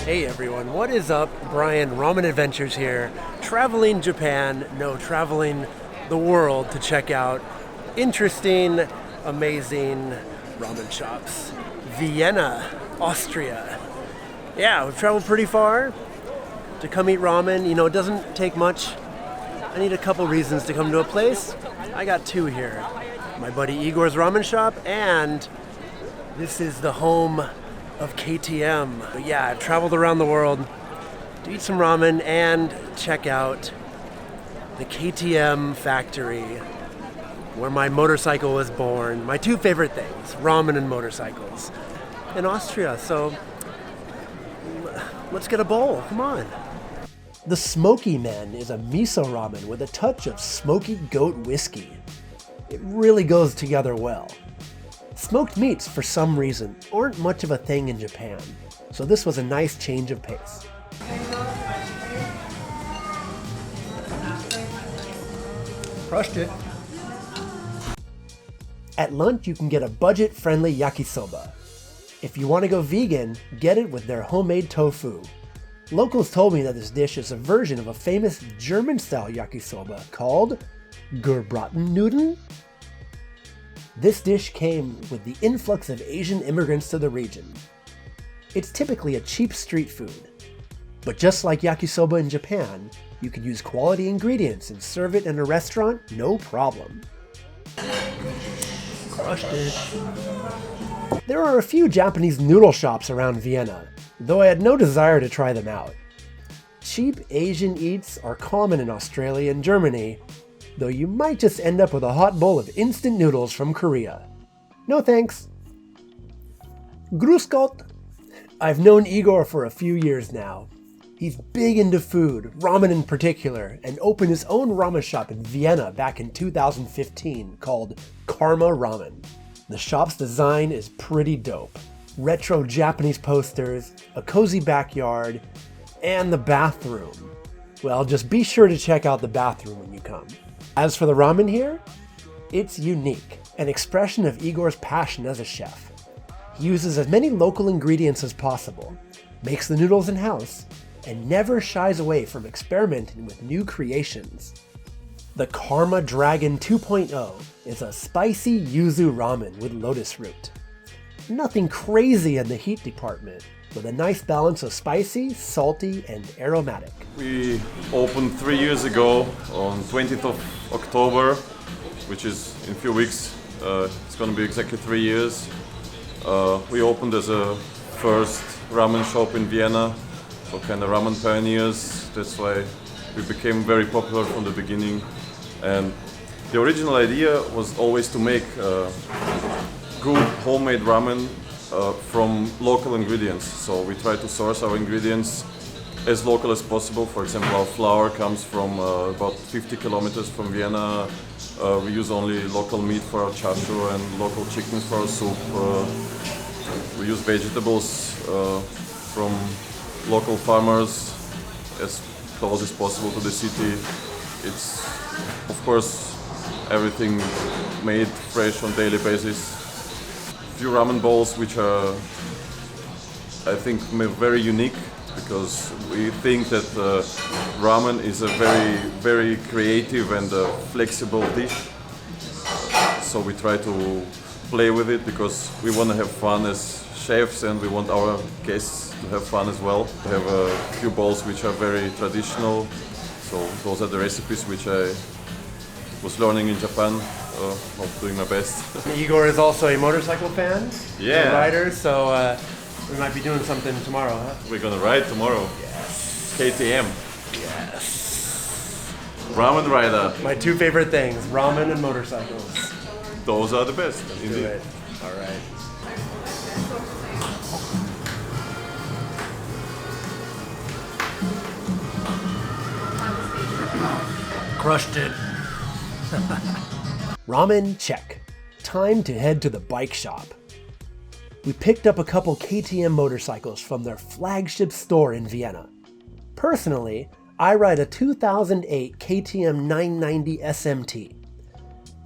Hey everyone, what is up? Brian, Ramen Adventures here, traveling traveling the world to check out interesting, amazing ramen shops. Vienna, Austria. Yeah, we've traveled pretty far to come eat ramen. You know, it doesn't take much. I need a couple reasons to come to a place. I got two here. My buddy Igor's ramen shop, and this is the home of KTM. But yeah, I've traveled around the world to eat some ramen and check out the KTM factory where my motorcycle was born. My two favorite things, ramen and motorcycles, in Austria. So let's get a bowl, come on. The Smoky Man is a miso ramen with a touch of smoky goat whiskey. It really goes together well. Smoked meats, for some reason, aren't much of a thing in Japan, so this was a nice change of pace. Crushed it. At lunch, you can get a budget-friendly yakisoba. If you want to go vegan, get it with their homemade tofu. Locals told me that this dish is a version of a famous German-style yakisoba called Gerbratennudeln. This dish came with the influx of Asian immigrants to the region. It's typically a cheap street food, but just like yakisoba in Japan, you can use quality ingredients and serve it in a restaurant, no problem. Crushed it. There are a few Japanese noodle shops around Vienna, though I had no desire to try them out. Cheap Asian eats are common in Australia and Germany, though you might just end up with a hot bowl of instant noodles from Korea. No thanks. Grüß Gott. I've known Igor for a few years now. He's big into food, ramen in particular, and opened his own ramen shop in Vienna back in 2015 called Karma Ramen. The shop's design is pretty dope. Retro Japanese posters, a cozy backyard, and the bathroom. Well, just be sure to check out the bathroom when you come. As for the ramen here, it's unique, an expression of Igor's passion as a chef. He uses as many local ingredients as possible, makes the noodles in-house, and never shies away from experimenting with new creations. The Karma Dragon 2.0 is a spicy yuzu ramen with lotus root. Nothing crazy in the heat department, with a nice balance of spicy, salty, and aromatic. We opened 3 years ago on 20th of October, which is in a few weeks. It's going to be exactly 3 years. We opened as a first ramen shop in Vienna, so kind of ramen pioneers. That's why we became very popular from the beginning. And the original idea was always to make good homemade ramen from local ingredients. So we try to source our ingredients as local as possible. For example, our flour comes from about 50 kilometers from Vienna. We use only local meat for our chashu and local chickens for our soup. We use vegetables from local farmers as close as possible to the city. It's, of course, everything made fresh on daily basis. Few ramen bowls which are, I think, very unique, because we think that ramen is a very, very creative and flexible dish. So we try to play with it because we want to have fun as chefs and we want our guests to have fun as well. We have a few bowls which are very traditional. So those are the recipes which I was learning in Japan. Hope doing my best. Igor is also a motorcycle fan, yeah, a rider, so we might be doing something tomorrow, huh? We're gonna ride tomorrow. Yes. KTM. Yes. Ramen rider. My two favorite things, ramen and motorcycles. Those are the best. Let's indeed. do it. All right. Crushed it. Ramen, check. Time to head to the bike shop. We picked up a couple KTM motorcycles from their flagship store in Vienna. Personally, I ride a 2008 KTM 990 SMT.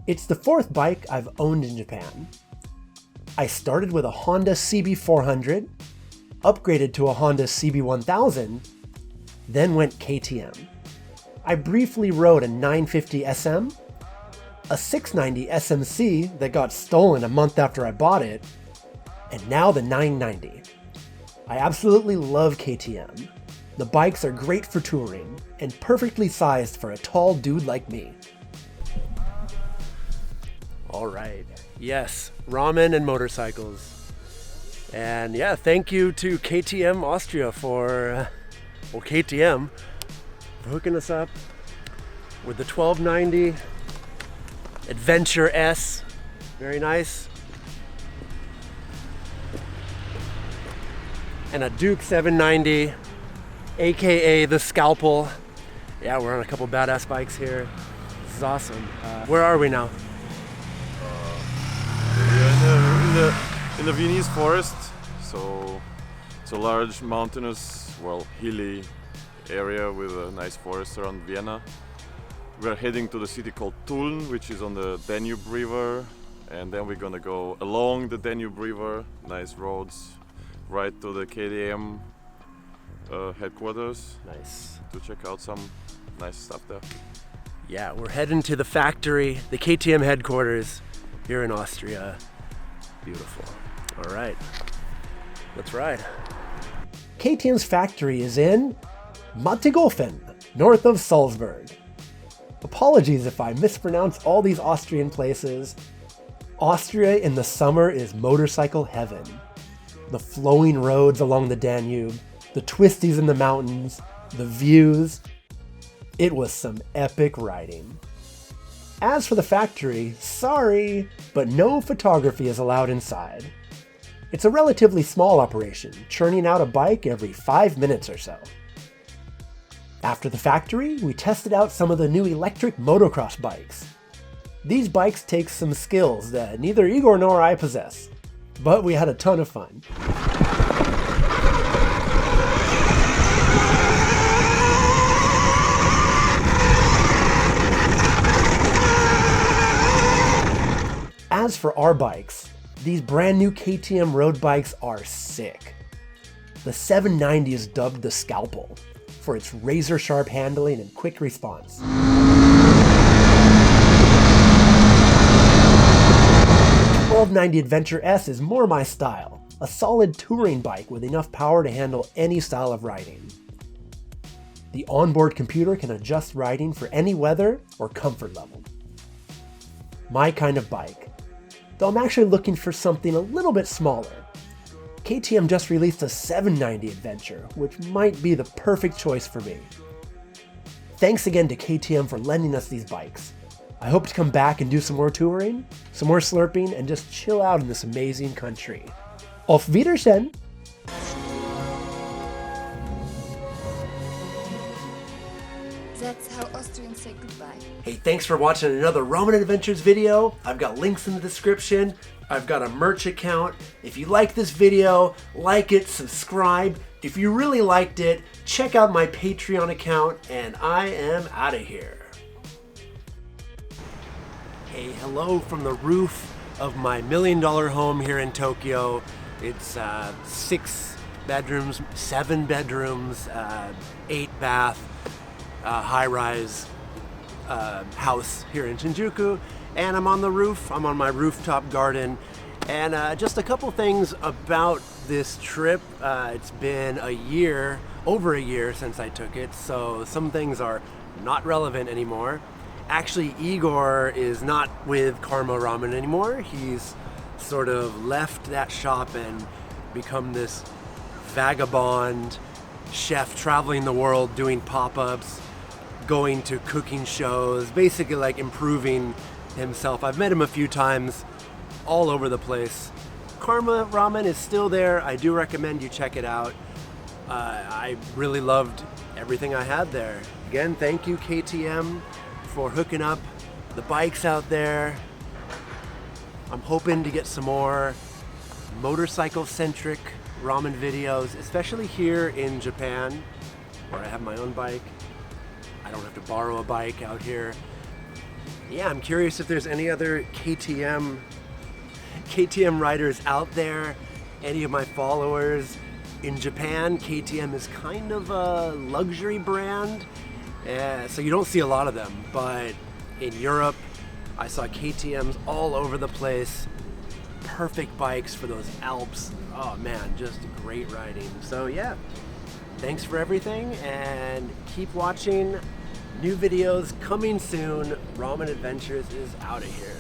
It's the fourth bike I've owned in Japan. I started with a Honda CB400, upgraded to a Honda CB1000, then went KTM. I briefly rode a 950 SM, a 690 SMC that got stolen a month after I bought it, and now the 990. I absolutely love KTM. The bikes are great for touring and perfectly sized for a tall dude like me. All right, yes, ramen and motorcycles. And yeah, thank you to KTM Austria for, KTM for hooking us up with the 1290 Adventure S. Very nice. And a Duke 790, aka the Scalpel. Yeah, we're on a couple badass bikes here. This is awesome. Where are we now? We're in the Viennese forest. So it's a large mountainous, hilly area with a nice forest around Vienna. We're heading to the city called Tulln, which is on the Danube River, and then we're gonna go along the Danube River, nice roads, right to the KTM headquarters. Nice. To check out some nice stuff there. Yeah, we're heading to the factory, the KTM headquarters here in Austria. Beautiful. All right, let's ride. KTM's factory is in Mattighofen, north of Salzburg. Apologies if I mispronounce all these Austrian places. Austria in the summer is motorcycle heaven. The flowing roads along the Danube, the twisties in the mountains, the views. It was some epic riding. As for the factory, sorry, but no photography is allowed inside. It's a relatively small operation, churning out a bike every 5 minutes or so. After the factory, we tested out some of the new electric motocross bikes. These bikes take some skills that neither Igor nor I possess, but we had a ton of fun. As for our bikes, these brand new KTM road bikes are sick. The 790 is dubbed the Scalpel for its razor-sharp handling and quick response. The 1290 Adventure S is more my style, a solid touring bike with enough power to handle any style of riding. The onboard computer can adjust riding for any weather or comfort level. My kind of bike, though I'm actually looking for something a little bit smaller. KTM just released a 790 Adventure, which might be the perfect choice for me. Thanks again to KTM for lending us these bikes. I hope to come back and do some more touring, some more slurping, and just chill out in this amazing country. Auf Wiedersehen! That's how Austrians say goodbye. Hey, thanks for watching another Ramen Adventures video. I've got links in the description. I've got a merch account. If you like this video, like it, subscribe. If you really liked it, check out my Patreon account, and I am out of here. Hey, hello from the roof of my $1 million home here in Tokyo. It's 6 bedrooms, 7 bedrooms, 8 bath, high-rise house here in Shinjuku, and I'm on the roof. I'm on my rooftop garden, and just a couple things about this trip. It's been over a year since I took it, so some things are not relevant anymore. Actually, Igor is not with Karma Ramen anymore. He's sort of left that shop and become this vagabond chef traveling the world doing pop-ups, going to cooking shows, basically like improving himself. I've met him a few times all over the place. Karma Ramen is still there. I do recommend you check it out. I really loved everything I had there. Again, thank you KTM for hooking up the bikes out there. I'm hoping to get some more motorcycle-centric ramen videos, especially here in Japan, where I have my own bike. I don't have to borrow a bike out here. Yeah, I'm curious if there's any other KTM riders out there, any of my followers. In Japan, KTM is kind of a luxury brand, so you don't see a lot of them. But in Europe, I saw KTMs all over the place. Perfect bikes for those Alps. Oh man, just great riding. So yeah, thanks for everything, and keep watching. New videos coming soon. Ramen Adventures is out of here.